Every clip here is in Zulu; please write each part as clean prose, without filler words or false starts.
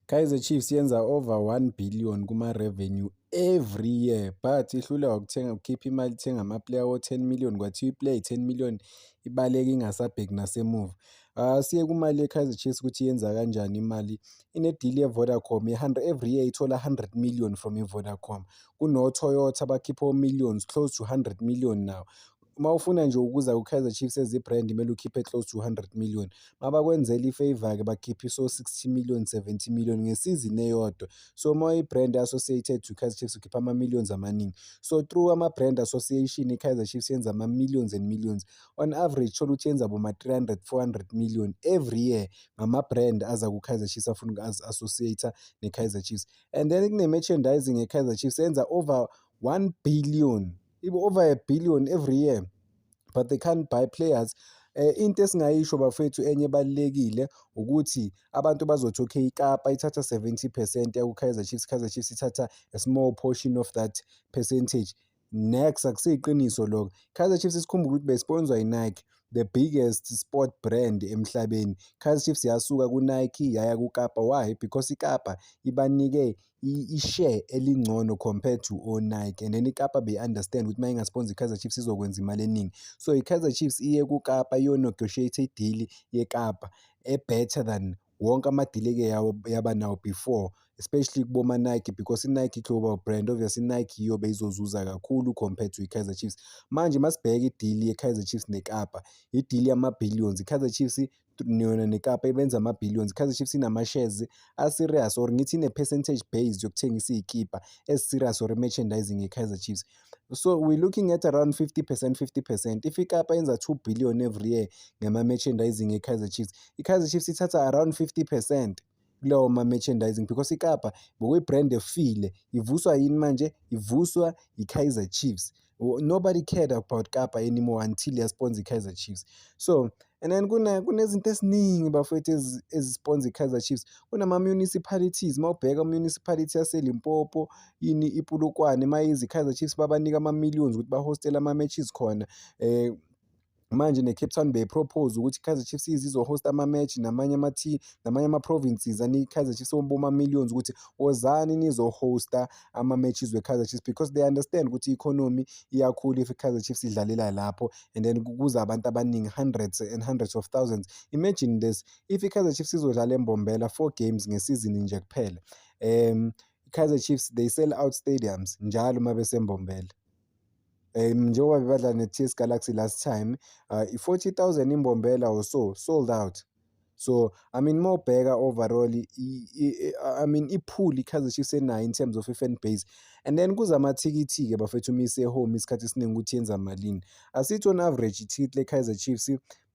Kaizer Chiefs yenza over 1 billion kuma-revenue every year, but ihluleka ukukhipha imali ithenga ama-player o-10 million, kwathiwa i-player yi-10 million ibaleka ingasabheki nasemuva. Siye kumali ye-Kaizer Chiefs ukuthi yenza kanjani imali. Ine-deal ye-Vodacom every year ithola 100 million from i-Vodacom. Kuno-Toyota abakhipha o-millions, close to 100 million now. Uma ufuna nje ukuza ku-Kaizer Chiefs as i-brand kumele ukhiphe close to 100 million. Mabakwenzela i-favour-ke bakhipha iso-60 million, 70 million ngesizini eyodwa. So uma i-brand associated to Kaizer Chiefs ukhipha ama-millions amaningi. So through ama-brand association i-Kaizer Chiefs yenza ama-millions and millions. On average thola ukuthi yenza boma-300, 400 million every year ngama-brand aza ku-Kaizer Chiefs afuna uku-associate ne-Kaizer Chiefs. And then kune-merchandising ye-Kaizer Chiefs yenza over 1 billion. Over a billion every year, but they can't buy players. Into esingayisho bafethu enye ebalulekile ukuthi abantu bazothi okay iKapa ithatha 70% yaku-Kaizer Chiefs, Kaizer Chiefs ithatha a small portion of that percentage. Next akusiyiqiniso lokho. Kaizer Chiefs sikhumbule ukuthi besponsorwa yi-Nike, the biggest sport brand emhlabeni. Kaizer Chiefs yasuka ku-Nike yaya kuKapa. Why? Because iKapa ibanike i-share elingcono compared to o-Nike, and then iKapa be-understand ukuthi uma ingasponsor i-Kaizer Chiefs izokwenza imali eningi. So i-Kaizer Chiefs iye kuKapa iyo-negotiate i-deal yeKapa better than wonke ama-deal eke yaba nawo before, especially kuboma-Nike, because i-Nike global brand, obviously i-Nike iyo beyizozuza kakhulu compared to i-Kaizer Chiefs. Manje masibheka i-deal ye-Kaizer Chiefs neKapa, i-deal yama-billions. I-Kaizer Chiefs yona neKapa benza ama-billions. I-Kaizer Chiefs inama-shares a-serious, or ngithi ine-percentage based yokuthengisa iy'kipa ezi-serious, or merchandising ye-Kaizer Chiefs. So we're looking at around 50%, 50%. If iKapa yenza 2 billion every year ngama-merchandising ye-Kaizer Chiefs, i-Kaizer Chiefs ithatha around 50% kulawo ma-merchandising, because iKapa bekuyi-brand efile. Ivuswa yini manje? Ivuswa i-Kaizer Chiefs. Nobody cared about Kapa anymore until yasponsor i-Kaizer Chiefs. So and then kunezinto esiningi bafethu ezisponsor i-Kaizer Chiefs. Kunama-municipalities, uma ubheka municipality yaseLimpopo, iPolokwane, mayiza i-Kaizer Chiefs babanika ama-millions ukuthi bahostele ama-matches khona. Manje ne-Cape Town beyipropose ukuthi i-Kaizer Chiefs izohosta ama-match namanye ama-provinces, i-Kaizer Chiefs boma-millions ukuthi wozani nizohosta ama-matches we-Kaizer Chiefs, because they understand ukuthi i-economy iyakhula if i-Kaizer Chiefs idlalela lapho, and then kuza abantu abaningi, hundreds and hundreds of thousands. Imagine this, if i-Kaizer Chiefs izodlala eMbombela 4 games ngesizini nje kuphela, i-Kaizer Chiefs they sell out stadiums njalo uma beseMbombela. Njengoba bebadlala ne-TS Galaxy last time, i-40,000 iMbombela or so sold out. So I mean uma ubheka overall ipool i-Kaizer Chiefs enayo in terms of i-fan base, and then kuza amathikithi-ke bafethu uma ise-home isikhathi esiningi ukuthi yenza malini. Asithi on average ithikithi le-Kaizer Chiefs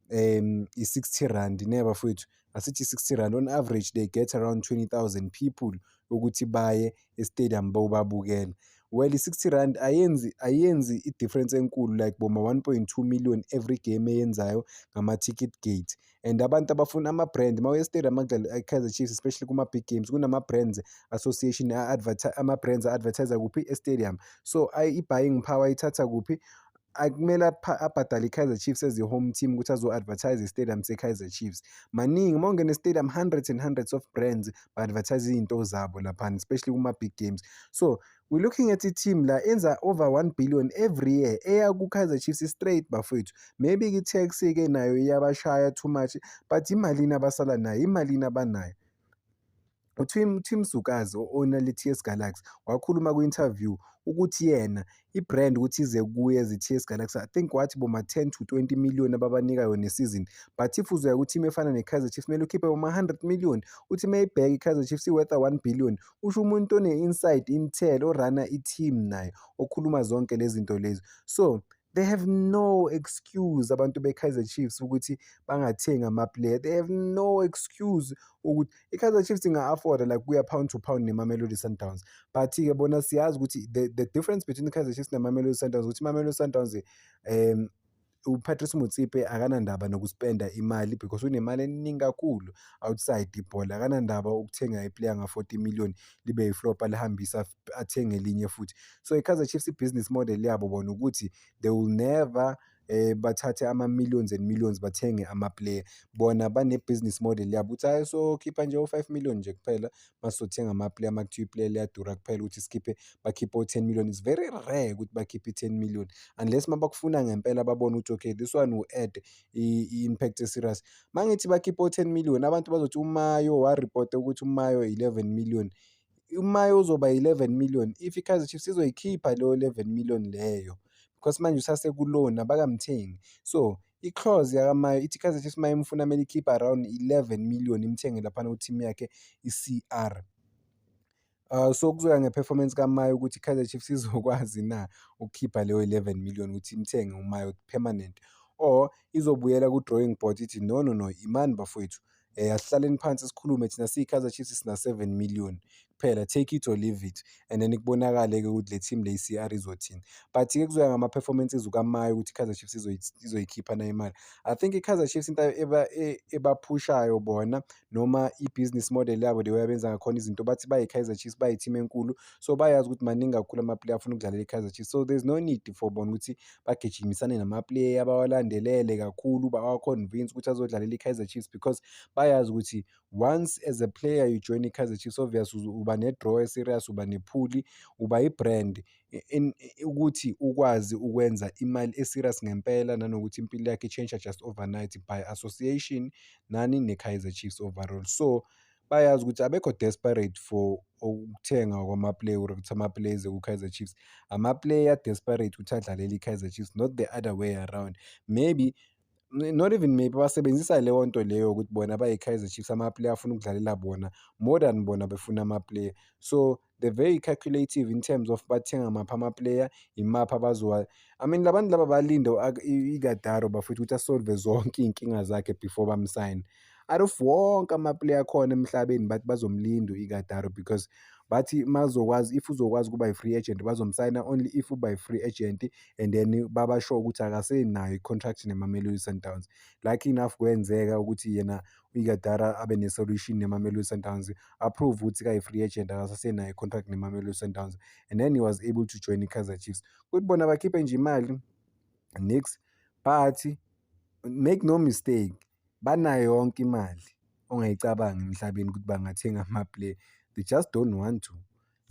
i-60 rand ne bafethu, asithi 60 rand. On average they get around 20,000 people ukuthi baye e-stadium babukele. Well, i-60 rand ayenzi i-difference enkulu like boma 1.2 million every game eyenzayo ngama-ticket gate. And abantu abafuna ama-brand uma uya e-stadium akudlala i-Kaizer Chiefs, especially kuma-big games, kunama-brands association ama-brands a-advertise kuphi? E-stadium. So i-buying power ithatha kuphi? Akumele abhadale i-Kaizer Chiefs as i-home team ukuthi azo-advertise i-stadium se-Kaizer Chiefs. Maningi uma ungena e-stadium, hundreds and hundreds of brands ba-advertise iy'nto zabo laphana, especially kuma-big games. So we're looking at i-team la enza over 1 billion every year eya ku-Kaizer Chiefs straight bafethu. Maybe-ke i-tax-ke nayo iyabashaya too much, but imalini abasala nayo, imalini abanayo. Tim Sukazi, o-owner le-TS Galaxy, wakhuluma ku-interview ukuthi yena i-brand ukuthi ize kuye as i-TS Galaxy, I think wathi boma 10 to 20 million ababanika yona season, but if uzoya ku-team efana ne-Kaizer Chiefs kumele ukhiphe boma 100 million. Uthi mayibheka i-Kaizer Chiefs iworth 1 billion, usho umuntu one-inside intel orana i-team naye okhuluma zonke lezi zinto lezi. So they have no excuse abantu be-Kaizer Chiefs ukuthi bangathengi ama-player. They have no excuse ukuthi i-Kaizer Chiefs inga-afforda like kuya pound to pound ne-Mamelodi Sundowns, but-ke bona siyazi ukuthi the difference between i-Kaizer Chiefs ne-Mamelodi Sundowns ukuthi i-Mamelodi Sundowns uPatrice Motsepe akanandaba nokuspenda imali because unemali eningi kakhulu outside ibhola. Akanandaba ukuthenga iplayer nga-40 million libe yi-flop alihambisa athenge elinye futhi. So i-Kaizer Chiefs i-business model yabo bona ukuthi they will never bathathe ama-millions and millions bathenge ama-player. Bona bane-business model yabo ukuthi hhayi sokhipha nje o-5 million nje kuphela masizothenga ama-player makuthiwa i-player liyadura kuphela ukuthi bakhiphe o-10 million. It's very rare ukuthi bakhiphe i-10 million unless mabakufuna ngempela babone ukuthi okay this one will add i-impact e-serious. Mangithi bakhiphe o-10 million abantu bazothi uMayo waripota ukuthi uMayo 11 million. UMayo uzoba 11 million if i-Kaizer Chiefs izoyikhipha leyo 11 million leyo because manje usase-ku-loan abakamthengi. So i-clause yakaMayo ithi i-Kaizer Chiefs uma imfuna kumele ikhiphe around 11 million imthenge laphana ku-team yakhe i-CR. So kuzoya nge-performance kaMayo ukuthi i-Kaizer Chiefs izokwazi na ukukhipha leyo 11 million ukuthi imthenge uMayo permanent, or izobuyela ku-drawing board ithi no, imani bafowethu, asihlaleni phansi sikhulume thina siyi-Kaizer Chiefs sina-7 million kuphela, take it or leave it, and then kubonakale-ke ukuthi le team le i-CR izothini. But-ke kuzoya ngama-performances ukaMayo ukuthi i-Kaizer Chiefs izoyikhipha na imali. I think i-Kaizer Chiefs into ebaphushayo bona noma i-business model yabo the way abenza ngakhona izinto bathi bayi-Kaizer Chiefs bayi-team enkulu, so bayazi ukuthi maningi kakhulu ama-player afuna ukudlalela i-Kaizer Chiefs. So there's no need for bona ukuthi bagijimisane nama-player bawalandelele kakhulu bawa-convince ukuthi azodlalela i-Kaizer Chiefs because bayazi ukuthi once as a player you join i-Kaizer Chiefs obvious uba ne-draw e-serious, uba nephuli, uba i-brand ukuthi ukwazi ukwenza imali e-serious ngempela nanokuthi impilo yakhe i-change just overnight by association ne-Kaizer Chiefs overall. So bayazi ukuthi abekho desperate for ukuthenga kwama-player or ukuthi ama-player eze ku-Kaizer Chiefs. Ama-player desperate ukuthi adlalele i-Kaizer Chiefs, not the other way around. Maybe not even maybe basebenzisa leyo nto leyo ukuthi bona bayi-Kaizer Chiefs ama-player afuna ukudlalela bona more than bona befuna ama-player. So they're very calculative in terms of bathenga maphi ama-player, imaphi I mean labantu laba balinde iGadaro bafethu ukuthi asolve zonke iy'nkinga zakhe before bamsayine. Out of wonke ama-player akhona emhlabeni bathi bazomlinda iGadaro because bathi if uzokwazi ukuba yi-free agent bazomsayina only if uba yi-free agent and then babasho ukuthi akasenayo i-contract neMamelodi Sundowns. Lucky enough kwenzeka ukuthi yena iGadara abe ne-solution neMamelodi Sundowns, approve ukuthi kayi-free agent akasasenayo i-contract neMamelodi Sundowns, and then he was able to join i-Kaizer Chiefs. Kuthi bona bakhiphe nje imali nix, but make no mistake banayo yonke imali ongayicabanga emhlabeni ukuthi bangathenga ama-player, they just don't want to.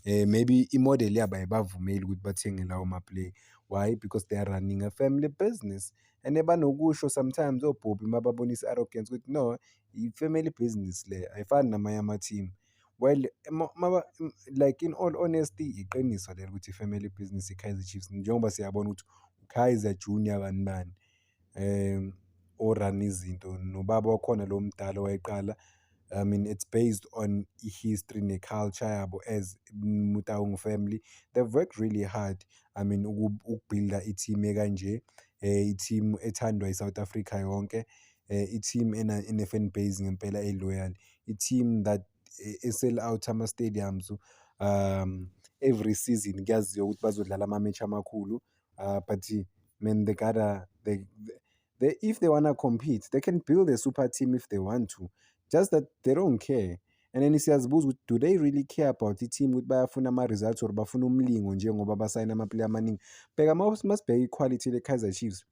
Maybe imodel yabo ayibavumeli ukuthi bathenge lawo ma-player. Why? Because they are running a family business and banokusho sometimes oBhobhi mababonisa i-arrogance ukuthi no, i-family business le ayifani namanye ama-team. Well, like in all honesty iqiniso lelo ukuthi i-family business i-Kaizer Chiefs njengoba siyabona ukuthi uKaizer Junior bani orun izinto nobaba wakhona lo mdala owayeqala. I mean, it's based on history ne-culture yabo as Motaung family. They've worked really hard. I mean, ukubuilda i-team ekanje, i-team ethandwa i-South Africa yonke, i-team ene-fan base ngempela e-loyal, i-team that e-sell out ama-stadiums every season kuyaziwa ukuthi bazodlala ama-match amakhulu. But man, if they wanna compete, they can build a super team if they want to. Just that they don't care. And then siyazibuza ukuthi do they really care about i-team ukuthi bayafuna ama-results or bafuna umlingo njengoba basayina ama-player amaningi. Bheka masibheka i-quality le-Kaizer Chiefs,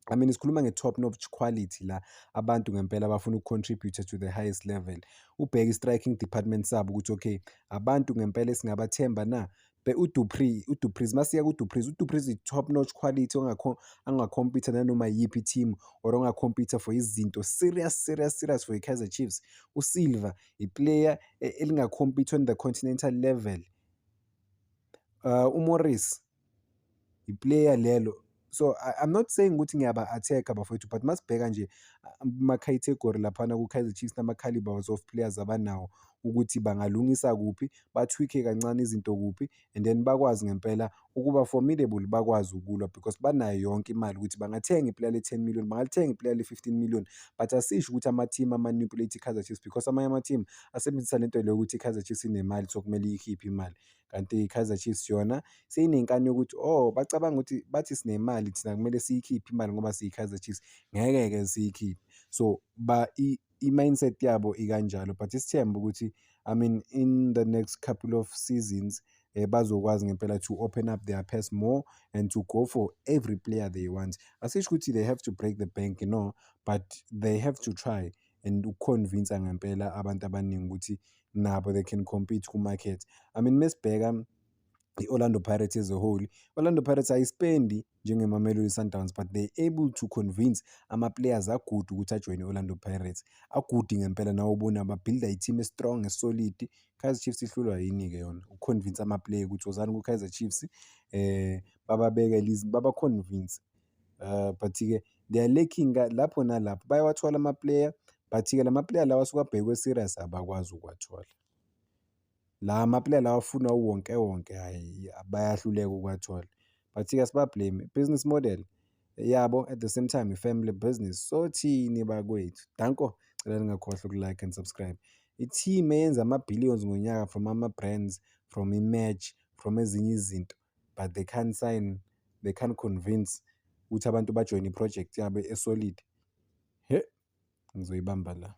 I mean sikhuluma nge-top notch quality la abantu ngempela abafuna uku-contribute to the highest level. Ubheke i-striking department sabo ukuthi okay abantu ngempela esingabathemba na. uDupreez masiya uDupreez i-top notch quality angakhompyutha nanoma yiphi i-team or ongakhompyutha for izinto serious for i-Kaizer Chiefs. uSilva i-player elingakhompyutha on the continental level. uMorris i-player lelo. So I'm not saying ukuthi ngiyaba-attack bafowethu, but masibheka nje ama-category laphana ku-Kaizer Chiefs nama-calibers of players abanawo ukuthi bangalungisa kuphi, ba-tweak-e kancane izinto kuphi, and then bakwazi ngempela ukuba formidable, bakwazi ukulwa because banayo yonke imali ukuthi bangathenga iplayer le-10 million, bangalithenga iplayer le-15 million. But asisho ukuthi ama-team amanipulate i-Kaizer Chiefs because amanye ama-team asebenzisa lento leyo ukuthi i-Kaizer Chiefs inemali so kumele iyikhiphe imali, kanti i-Kaizer Chiefs yona seyinenkani yokuthi bacabanga ukuthi bathi sinemali thina kumele siyikhiphe imali ngoba siyi-Kaizer Chiefs, ngeke-ke siyikhiphe. So i-mindset yabo ikanjalo, but isithemba ukuthi I mean in the next couple of seasons bazokwazi ngempela to open up their purse more and to go for every player they want. Asisho ukuthi they have to break the bank, no, but they have to try and ukuconvince ngempela abantu abaningi ukuthi nabo they can compete ku-market. I mean mesibheka i-Orlando Pirates as a whole, Orlando Pirates ayispendi njenge-Mamelodi Sundowns, but they able to convince ama-players agood ukuthi ajoyine i-Orlando Pirates. Agudi ngempela nawe ubona babhilda i-team e-strong, e-solid. Kaizer Chiefs ihlulwa yini-ke yona? Ukuconvince ama-player ukuthi wozani ku-Kaizer Chiefs, bababeke baba-convince. But-ke they are lacking lapho nalapho. Bayawathola ama-player, but-ke lama-player lawa asuke abhekwe serious abakwazi ukuwathola. La ma-player lawa afuna uwonke hhayi bayahluleka ukuwathola. But-ke asibablame, business model yabo at the same time i-family business. So thini bakwethu? Danko, cela ningakhohlwa uku-like and subscribe. I-team eyenza ama-billions ngonyaka from ama-brands, from i-merch, from ezinye izinto, but they can't sign, they can't convince ukuthi abantu bajoyine i-project yabo e-solid. He, ngizoyibamba la.